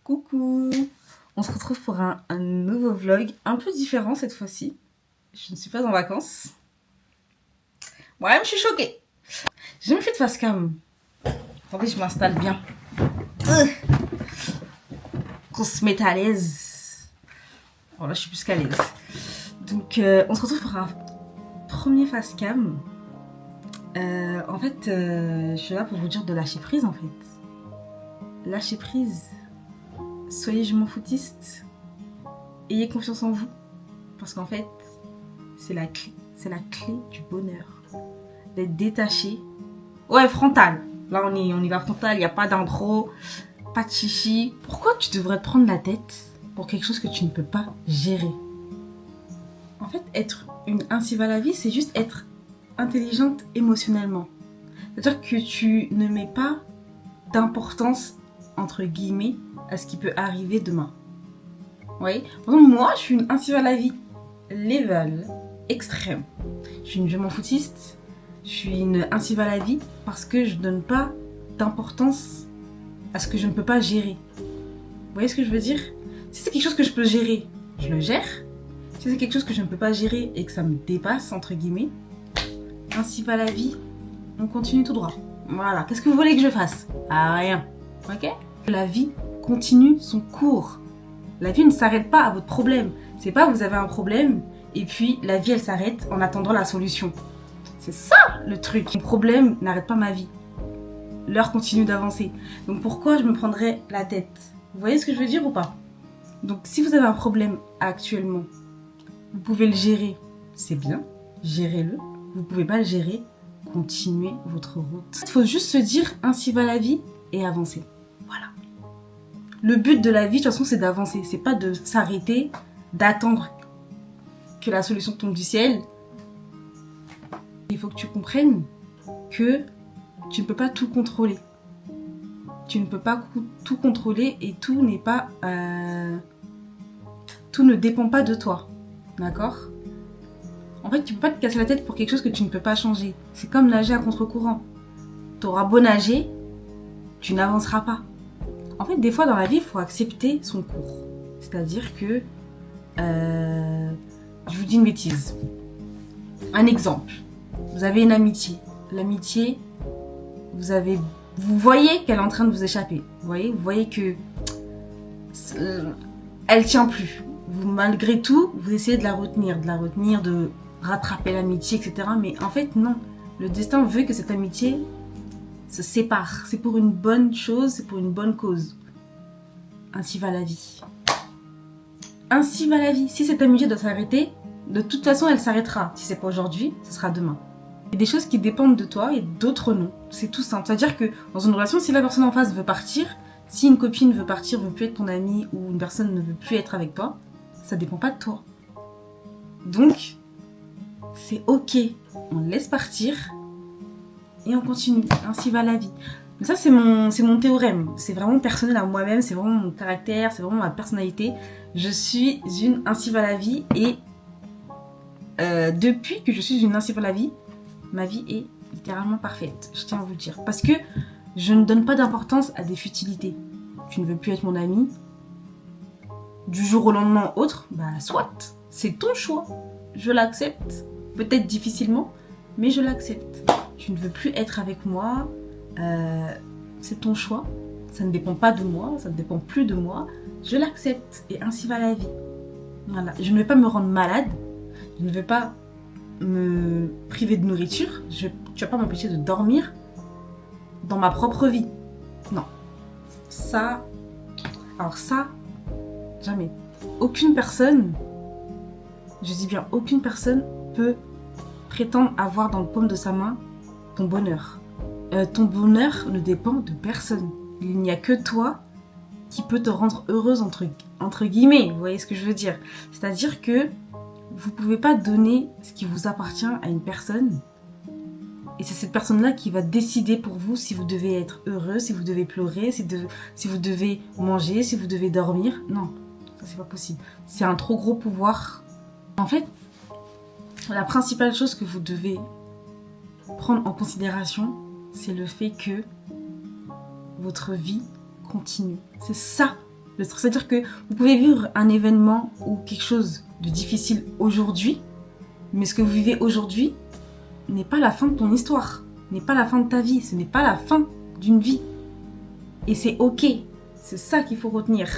Coucou! On se retrouve pour un nouveau vlog, un peu différent cette fois-ci. Je ne suis pas en vacances. Moi-même, je suis choquée. J'ai jamais fait de face cam. Attendez, je m'installe bien. Qu'on se mette à l'aise. Bon, là, je suis plus qu'à l'aise. Donc, on se retrouve pour un premier face cam. En fait, je suis là pour vous dire de lâcher prise, en fait. Lâcher prise. Soyez je m'en foutiste. Ayez confiance en vous. Parce qu'en fait, c'est la clé. C'est la clé du bonheur. D'être détaché. Ouais, frontal. Là, on y va frontal. Il n'y a pas d'intro. Pas de chichi. Pourquoi tu devrais te prendre la tête pour quelque chose que tu ne peux pas gérer? En fait, être ainsi va la vie, c'est juste être intelligente émotionnellement. C'est-à-dire que tu ne mets pas d'importance, entre guillemets, à ce qui peut arriver demain. Vous voyez? Par exemple, moi, je suis une ainsi va la vie level extrême. Je suis une je m'en foutiste. Je suis une ainsi va la vie parce que je ne donne pas d'importance à ce que je ne peux pas gérer. Vous voyez ce que je veux dire? Si c'est quelque chose que je peux gérer, je le gère. Si c'est quelque chose que je ne peux pas gérer et que ça me dépasse, entre guillemets, ainsi va la vie, on continue tout droit. Voilà, qu'est-ce que vous voulez que je fasse? Ah, rien. Ok? La vie continue son cours. La vie ne s'arrête pas à votre problème. C'est pas vous avez un problème et puis la vie elle s'arrête en attendant la solution. C'est ça le truc. Mon problème n'arrête pas ma vie. L'heure continue d'avancer. Donc pourquoi je me prendrais la tête? Vous voyez ce que je veux dire ou pas? Donc si vous avez un problème actuellement, vous pouvez le gérer. C'est bien, gérez-le. Vous pouvez pas le gérer, continuez votre route. Il faut juste se dire ainsi va la vie et avancer. Voilà. Le but de la vie, de toute façon, c'est d'avancer. C'est pas de s'arrêter, d'attendre que la solution tombe du ciel. Il faut que tu comprennes que tu ne peux pas tout contrôler. Tu ne peux pas tout contrôler et tout n'est pas... tout ne dépend pas de toi. D'accord? En fait, tu peux pas te casser la tête pour quelque chose que tu ne peux pas changer. C'est comme nager à contre-courant. Tu auras beau nager, tu n'avanceras pas. En fait, des fois dans la vie, il faut accepter son cours. C'est-à-dire que... je vous dis une bêtise. Un exemple. Vous avez une amitié. L'amitié, vous voyez qu'elle est en train de vous échapper. Vous voyez que... elle tient plus. Malgré tout, vous essayez de la retenir, de rattraper l'amitié, etc. Mais en fait, non. Le destin veut que cette amitié se sépare. C'est pour une bonne chose, c'est pour une bonne cause. Ainsi va la vie. Ainsi va la vie. Si cette amitié doit s'arrêter, de toute façon, elle s'arrêtera. Si c'est pas aujourd'hui, ce sera demain. Il y a des choses qui dépendent de toi et d'autres non. C'est tout simple. C'est-à-dire que dans une relation, si la personne en face veut partir, si une copine veut partir, veut plus être ton amie ou une personne ne veut plus être avec toi, ça dépend pas de toi. Donc, c'est ok. On laisse partir et on continue. Ainsi va la vie. Mais ça, c'est mon théorème. C'est vraiment personnel à moi-même. C'est vraiment mon caractère. C'est vraiment ma personnalité. Je suis une ainsi va la vie. Et depuis que je suis une ainsi va la vie, ma vie est littéralement parfaite. Je tiens à vous le dire. Parce que je ne donne pas d'importance à des futilités. Tu ne veux plus être mon ami. Du jour au lendemain autre, bah soit. C'est ton choix. Je l'accepte. Peut-être difficilement, mais je l'accepte. Tu ne veux plus être avec moi. C'est ton choix. Ça ne dépend pas de moi. Ça ne dépend plus de moi. Je l'accepte. Et ainsi va la vie. Voilà. Je ne vais pas me rendre malade. Je ne vais pas me priver de nourriture. Tu vas pas m'empêcher de dormir dans ma propre vie. Non. Ça... Alors ça... Jamais. Aucune personne, je dis bien aucune personne peut prétendre avoir dans le paume de sa main ton bonheur. Ton bonheur ne dépend de personne. Il n'y a que toi qui peut te rendre heureuse entre guillemets. Vous voyez ce que je veux dire? C'est-à-dire que vous ne pouvez pas donner ce qui vous appartient à une personne. Et c'est cette personne-là qui va décider pour vous si vous devez être heureux, si vous devez pleurer, si vous devez manger, si vous devez dormir. Non. C'est pas possible. C'est un trop gros pouvoir. En fait, la principale chose que vous devez prendre en considération, c'est le fait que votre vie continue. C'est ça Le stress, c'est-à-dire que vous pouvez vivre un événement ou quelque chose de difficile aujourd'hui, mais ce que vous vivez aujourd'hui n'est pas la fin de ton histoire, n'est pas la fin de ta vie, ce n'est pas la fin d'une vie. Et c'est ok, c'est ça qu'il faut retenir.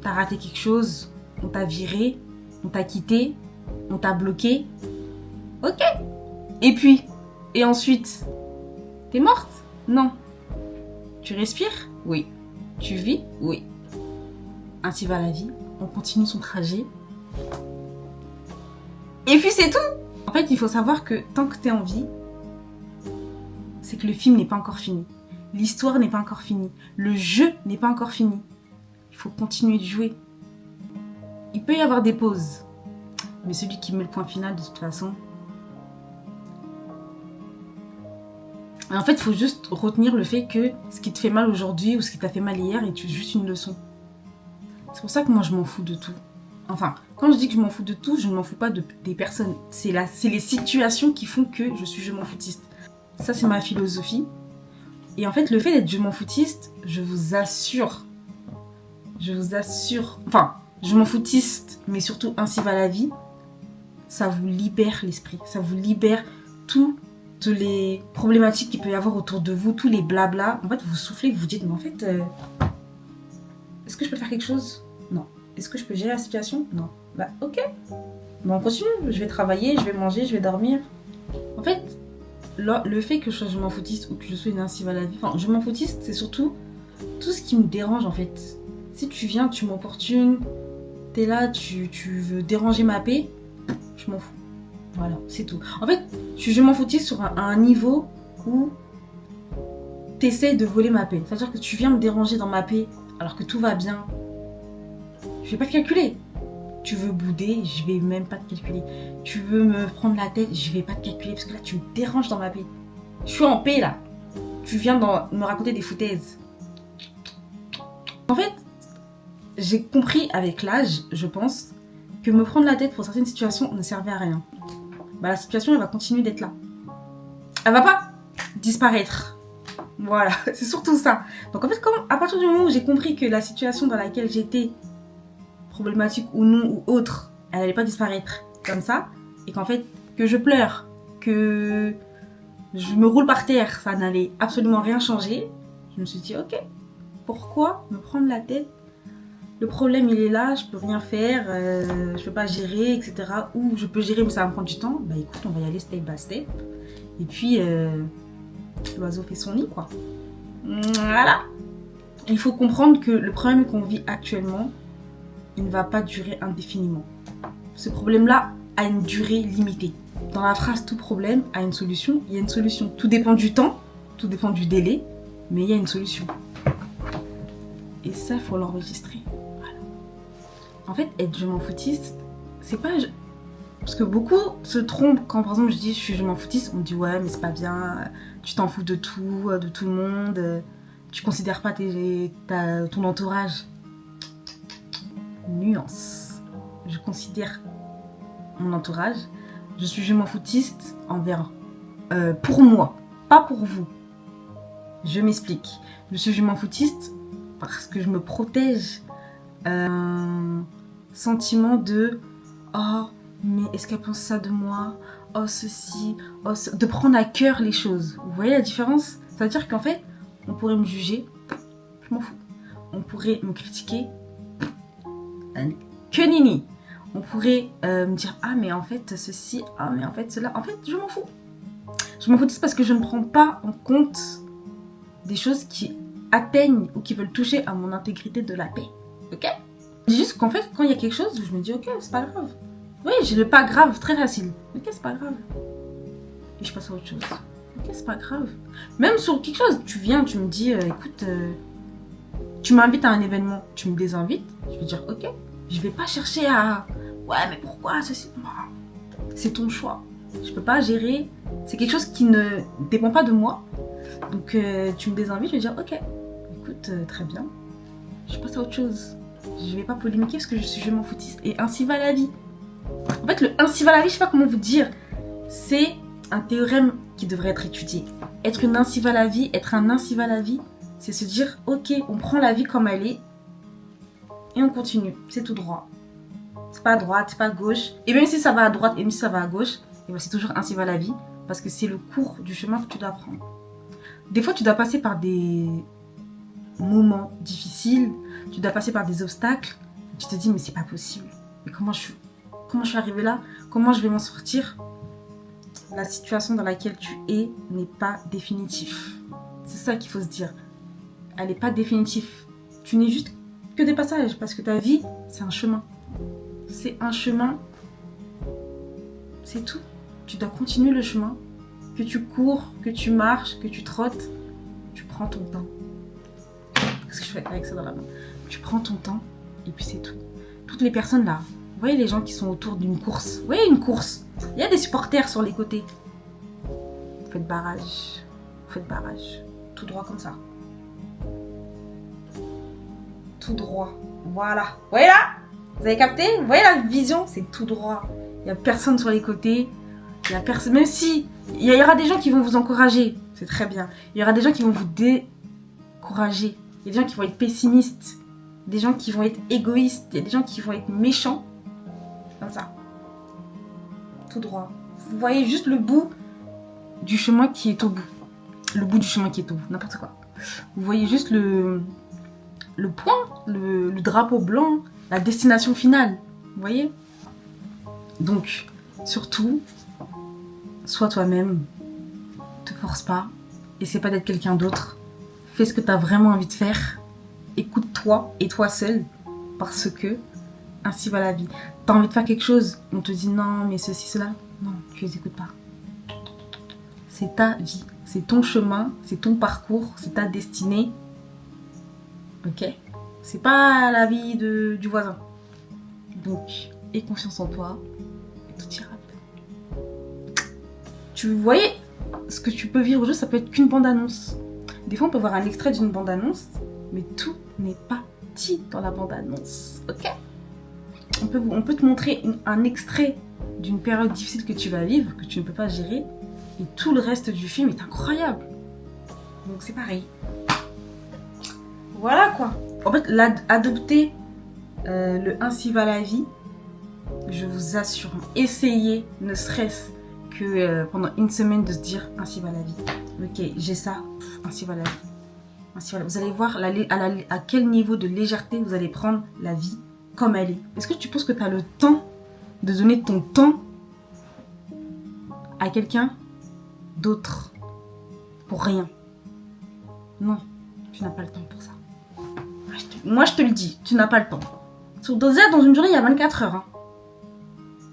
T'as raté quelque chose, on t'a viré, on t'a quitté, on t'a bloqué. Ok. Et puis, et ensuite, t'es morte? Non. Tu respires? Oui. Tu vis? Oui. Ainsi va la vie, on continue son trajet. Et puis c'est tout. En fait, il faut savoir que tant que t'es en vie, c'est que le film n'est pas encore fini. L'histoire n'est pas encore finie. Le jeu n'est pas encore fini. Il faut continuer de jouer. Il peut y avoir des pauses. Mais celui qui met le point final, de toute façon... En fait, il faut juste retenir le fait que ce qui te fait mal aujourd'hui ou ce qui t'a fait mal hier est juste une leçon. C'est pour ça que moi, je m'en fous de tout. Enfin, quand je dis que je m'en fous de tout, je ne m'en fous pas des personnes. C'est les situations qui font que je suis je m'en foutiste. Ça, c'est ma philosophie. Et en fait, le fait d'être je m'en foutiste, je vous assure, enfin, je m'en foutiste, mais surtout ainsi va la vie, ça vous libère l'esprit, ça vous libère toutes les problématiques qu'il peut y avoir autour de vous, tous les blabla. En fait, vous soufflez, vous vous dites, mais en fait, est-ce que je peux faire quelque chose? Non. Est-ce que je peux gérer la situation? Non. Bah, ok. Bah, on continue, je vais travailler, je vais manger, je vais dormir. En fait, le fait que je m'en foutiste ou que je sois une ainsi va la vie, enfin, je m'en foutiste, c'est surtout tout ce qui me dérange en fait. Si tu viens, tu m'importunes, t'es là, tu veux déranger ma paix, je m'en fous. Voilà, c'est tout. En fait, je m'en foutiste sur un niveau où t'essayes de voler ma paix. C'est-à-dire que tu viens me déranger dans ma paix alors que tout va bien. Je vais pas te calculer. Tu veux bouder, je vais même pas te calculer. Tu veux me prendre la tête, je vais pas te calculer parce que là tu me déranges dans ma paix. Je suis en paix là. Tu viens me raconter des foutaises. En fait, j'ai compris avec l'âge, je pense, que me prendre la tête pour certaines situations ne servait à rien. Bah, la situation elle va continuer d'être là. Elle va pas disparaître. Voilà, c'est surtout ça. Donc en fait, à partir du moment où j'ai compris que la situation dans laquelle j'étais, problématique ou non ou autre, elle n'allait pas disparaître comme ça, et qu'en fait, que je pleure, que je me roule par terre, ça n'allait absolument rien changer, je me suis dit, ok, pourquoi me prendre la tête? Le problème, il est là, je peux rien faire, je peux pas gérer, etc. Ou je peux gérer, mais ça va me prendre du temps. Bah écoute, on va y aller step by step. Et puis, l'oiseau fait son nid, quoi. Voilà. Il faut comprendre que le problème qu'on vit actuellement, il ne va pas durer indéfiniment. Ce problème-là a une durée limitée. Dans la phrase « tout problème a une solution », il y a une solution. Tout dépend du temps, tout dépend du délai, mais il y a une solution. Et ça, il faut l'enregistrer. Voilà. En fait, être je m'en foutiste, c'est pas... Parce que beaucoup se trompent quand, par exemple, je dis je m'en foutiste, on me dit ouais, mais c'est pas bien, tu t'en fous de tout le monde, tu considères pas ton entourage. Nuance. Je considère mon entourage, je suis je m'en foutiste envers pour moi, pas pour vous. Je m'explique. Je suis je m'en foutiste parce que je me protège un sentiment de oh mais est-ce qu'elle pense ça de moi, oh ceci, oh de prendre à cœur les choses. Vous voyez la différence? C'est-à-dire qu'en fait on pourrait me juger, je m'en fous. On pourrait me critiquer, que nini. On pourrait me dire ah mais en fait ceci, ah mais en fait cela, en fait je m'en fous. Je m'en fous parce que je ne prends pas en compte des choses qui atteignent ou qui veulent toucher à mon intégrité de la paix. Ok? Je dis juste qu'en fait quand il y a quelque chose, je me dis ok c'est pas grave. Oui j'ai le pas grave très facile. Ok c'est pas grave. Et je passe à autre chose. Ok c'est pas grave. Même sur quelque chose, tu viens, tu me dis écoute, tu m'invites à un événement, tu me désinvites, je vais dire ok. Je vais pas chercher à ouais mais pourquoi ceci, c'est ton choix, je peux pas gérer, c'est quelque chose qui ne dépend pas de moi, donc tu me désinvites, je vais dire ok écoute très bien, je passe à autre chose, je vais pas polémiquer parce que je m'en foutiste et ainsi va la vie. En fait le ainsi va la vie, je sais pas comment vous dire, c'est un théorème qui devrait être étudié. Être une ainsi va la vie, être un ainsi va la vie, c'est se dire ok on prend la vie comme elle est et on continue. C'est tout droit. C'est pas à droite, c'est pas à gauche. Et même si ça va à droite et même si ça va à gauche, et ben c'est toujours ainsi va la vie. Parce que c'est le cours du chemin que tu dois prendre. Des fois, tu dois passer par des moments difficiles. Tu dois passer par des obstacles. Tu te dis, mais c'est pas possible. Mais comment je suis arrivée là? Comment je vais m'en sortir? La situation dans laquelle tu es n'est pas définitive. C'est ça qu'il faut se dire. Elle n'est pas définitive. Tu n'es juste que des passages. Parce que ta vie, c'est un chemin. C'est un chemin. C'est tout. Tu dois continuer le chemin. Que tu cours, que tu marches, que tu trottes. Tu prends ton temps. Qu'est-ce que je fais avec ça dans la main? Tu prends ton temps et puis c'est tout. Toutes les personnes là, vous voyez les gens qui sont autour d'une course. Vous voyez une course. Il y a des supporters sur les côtés. Vous faites barrage. Vous faites barrage. Tout droit comme ça. Tout droit. Voilà. Vous voyez là? Vous avez capté? Vous voyez la vision? C'est tout droit. Il n'y a personne sur les côtés. Il y a personne. Même si il y aura des gens qui vont vous encourager. C'est très bien. Il y aura des gens qui vont vous décourager. Il y a des gens qui vont être pessimistes. Des gens qui vont être égoïstes. Il y a des gens qui vont être méchants. Comme ça. Tout droit. Vous voyez juste le bout du chemin qui est au bout. Le bout du chemin qui est au bout. N'importe quoi. Vous voyez juste le point, le drapeau blanc, la destination finale. Vous voyez? Donc, surtout, sois toi-même. Te force pas. Essaie pas d'être quelqu'un d'autre. Fais ce que tu as vraiment envie de faire. Écoute-toi et toi seul. Parce que ainsi va la vie. Tu as envie de faire quelque chose. On te dit non, mais ceci, cela. Non, tu les écoutes pas. C'est ta vie. C'est ton chemin. C'est ton parcours. C'est ta destinée. Ok? C'est pas la vie du voisin. Donc, aie confiance en toi. Et tout ira bien. Tu voyais ce que tu peux vivre au jeu, ça peut être qu'une bande-annonce. Des fois, on peut voir un extrait d'une bande-annonce, mais tout n'est pas dit dans la bande-annonce. Ok? On peut te montrer un extrait d'une période difficile que tu vas vivre, que tu ne peux pas gérer, et tout le reste du film est incroyable. Donc c'est pareil. Voilà quoi. En fait, adopter le ainsi va la vie, je vous assure, essayez, ne serait-ce que pendant une semaine, de se dire ainsi va la vie. Ok, j'ai ça, ainsi va la vie. Ainsi va la vie. Vous allez voir à quel niveau de légèreté vous allez prendre la vie comme elle est. Est-ce que tu penses que tu as le temps de donner ton temps à quelqu'un d'autre pour rien? Non, tu n'as pas le temps pour ça. Moi, je te le dis, tu n'as pas le temps. Déjà, dans une journée, il y a 24 heures. Hein.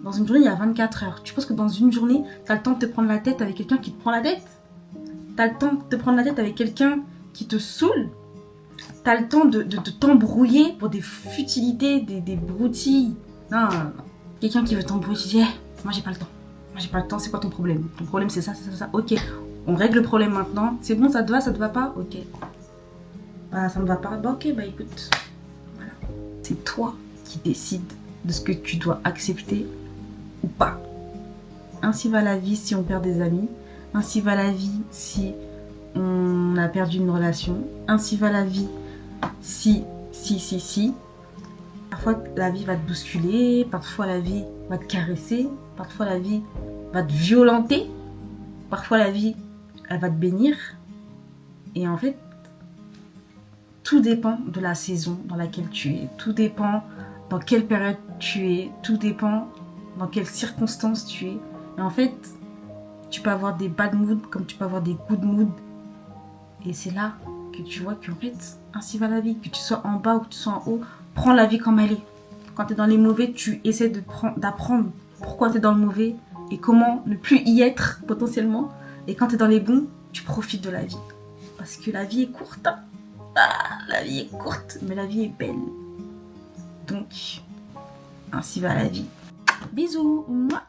Dans une journée, il y a 24 heures. Tu penses que dans une journée, tu as le temps de te prendre la tête avec quelqu'un qui te prend la tête? Tu as le temps de te prendre la tête avec quelqu'un qui te saoule? Tu as le temps de t'embrouiller pour des futilités, des broutilles? Non, non, non. Quelqu'un qui veut t'embrouiller, tu dis, moi, j'ai pas le temps. Moi, j'ai pas le temps, c'est quoi ton problème? Ton problème, c'est ça, c'est ça, c'est ça. Ok, on règle le problème maintenant. C'est bon, ça te va pas? Ok. Bah, ça me va pas. Bah, ok, bah, écoute. Voilà. C'est toi qui décides de ce que tu dois accepter ou pas. Ainsi va la vie si on perd des amis. Ainsi va la vie si on a perdu une relation. Ainsi va la vie si. Parfois la vie va te bousculer, parfois la vie va te caresser, parfois la vie va te violenter, parfois la vie elle va te bénir. Et en fait, tout dépend de la saison dans laquelle tu es, tout dépend dans quelle période tu es, tout dépend dans quelles circonstances tu es. Et en fait, tu peux avoir des bad moods comme tu peux avoir des good moods. Et c'est là que tu vois qu'en fait, ainsi va la vie. Que tu sois en bas ou que tu sois en haut, prends la vie comme elle est. Quand tu es dans les mauvais, tu essaies d'apprendre pourquoi tu es dans le mauvais et comment ne plus y être potentiellement. Et quand tu es dans les bons, tu profites de la vie. Parce que la vie est courte. Hein. Ah, la vie est courte, mais la vie est belle. Donc, ainsi va la vie. Bisous. Mouah.